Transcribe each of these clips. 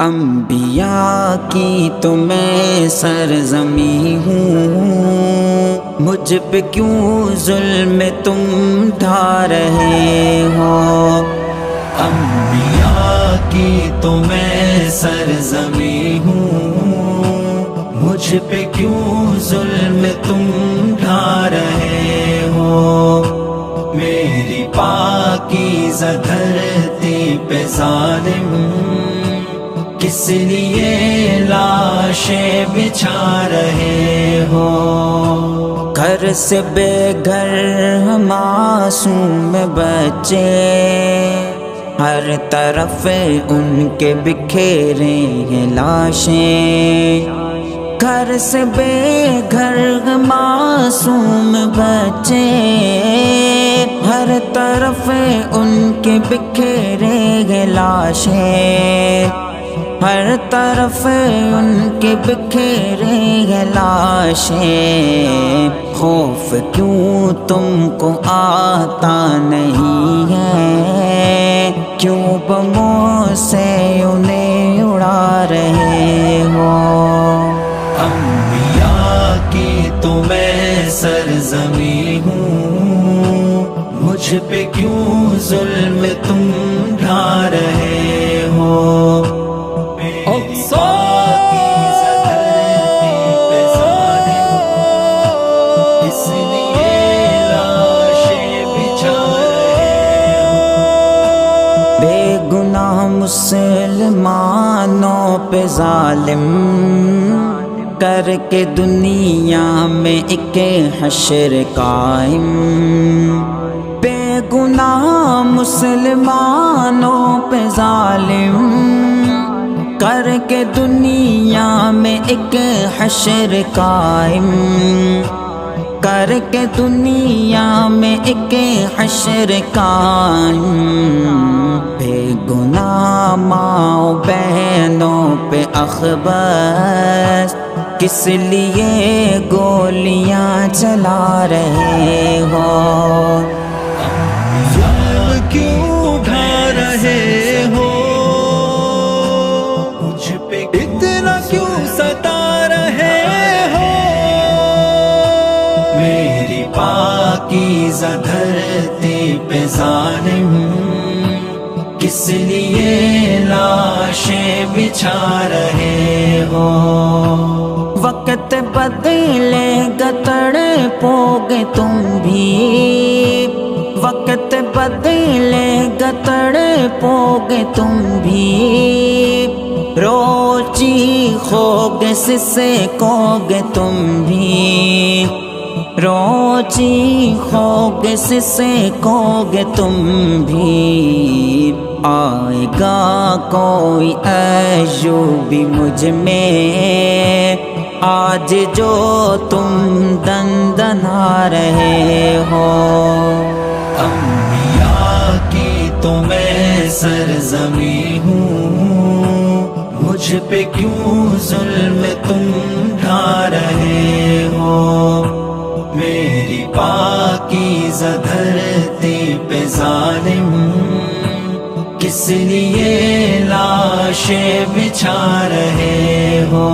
انبیاء کی تو میں سرزمی ہوں، مجھ پہ کیوں ظلم تم ڈھا رہے ہو۔ انبیاء کی تو میں سرزمی ہوں، مجھ پہ کیوں ظلم تم ڈھا رہے ہو۔ میری پاکیزہ دھرتی پہ ظالم کس لیے لاشیں بچھا رہے ہو۔ گھر سے بے گھر معصوم بچے، ہر طرف ان کے بکھیرے ہیں لاشیں۔ گھر سے بے گھر معصوم بچے، ہر طرف ان کے بکھیرے ہیں لاشیں، ہر طرف ان کے بکھیرے ہیں لاشیں۔ خوف کیوں تم کو آتا نہیں ہے، کیوں بموں سے انہیں اڑا رہے ہو۔ انبیاء کی تو میں سرزمی ہوں، مجھ پہ کیوں ظلم تم ڈھا رہے ہو۔ بے گناہ مسلمانوں پہ ظالم کر کے دنیا میں ایک حشر قائم، بے گناہ مسلمانوں پہ ظالم کر کے دنیا میں ایک حشر قائم، کر کے دنیا میں ایک حشر قائم۔ بے گناہ ماں بہنوں پہ اخبار کس لیے گولیاں چلا رہے ہو۔ ظلم کیوں ڈھا رہے ہو، مجھ پہ اتنا کیوں ستا رہے ہو۔ میری پاکیزہ دھرتی پہ ظالم کس لیے لاشیں بچھا رہے ہو۔ وقت بدلے گا تڑپو گے تم بھی، وقت بدلے گا تڑپو گے تم بھی، روچی کھوگے سسکو گے تم بھی، روچی کھوگے سسکو گے تم بھی۔ آئے گا کوئی ایوبی مجھ میں آج جو تم دندنا رہے ہو۔ انبیاء کی تو میں سرزمی ہوں، مجھ پہ کیوں ظلم تم ڈھا رہے ہو۔ میری پاکیزہ دھرتی پہ ظالم کس لیے لاشیں بچھا رہے ہو۔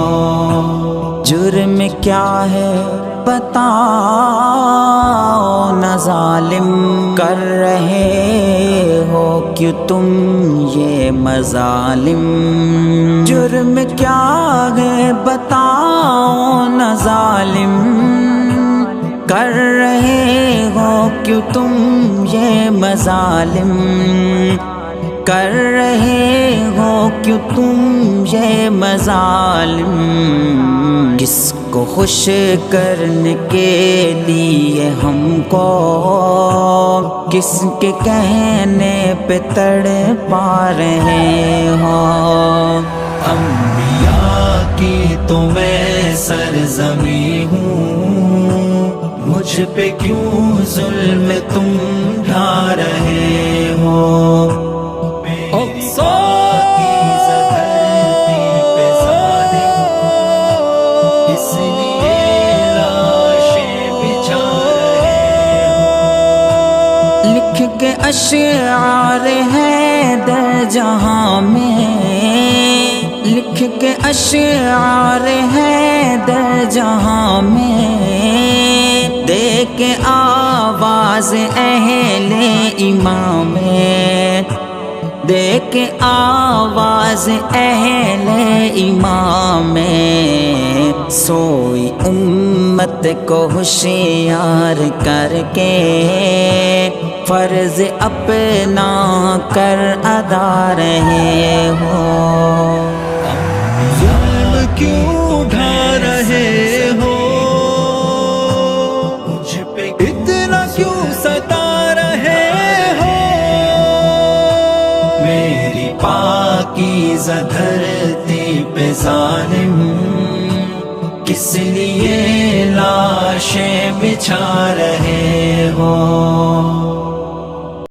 جرم کیا ہے بتاؤ نہ ظالم، کر رہے ہو کیوں تم یہ مظالم۔ جرم کیا ہے بتاؤ نہ ظالم، کر رہے ہو کیوں تم یہ مظالم، کر رہے ہو کیوں تم یہ مظالم۔ کس کو خوش کرنے کے لیے ہم کو، کس کے کہنے پہ تڑپا رہے ہو۔ انبیاء کی تو میں سرزمی ہوں، مجھ پہ کیوں ظلم تم ڈھا رہے ہو۔ لکھ کے اشعار ہے در جہاں میں، اشعار ہے در جہاں میں، دیکھ آواز اہل ایمان میں، دیکھ آواز اہل ایمان میں، سوئی امت کو ہوشیار کر کے فرض اپنا کر ادا رہے ہو۔ ظلم کیوں ڈھا رہے ہو، مجھ پہ اتنا کیوں ستا رہے ہو، میری پاکیزہ دھرتی پہ ظالم کس لیے لاشیں بچھا رہے ہو۔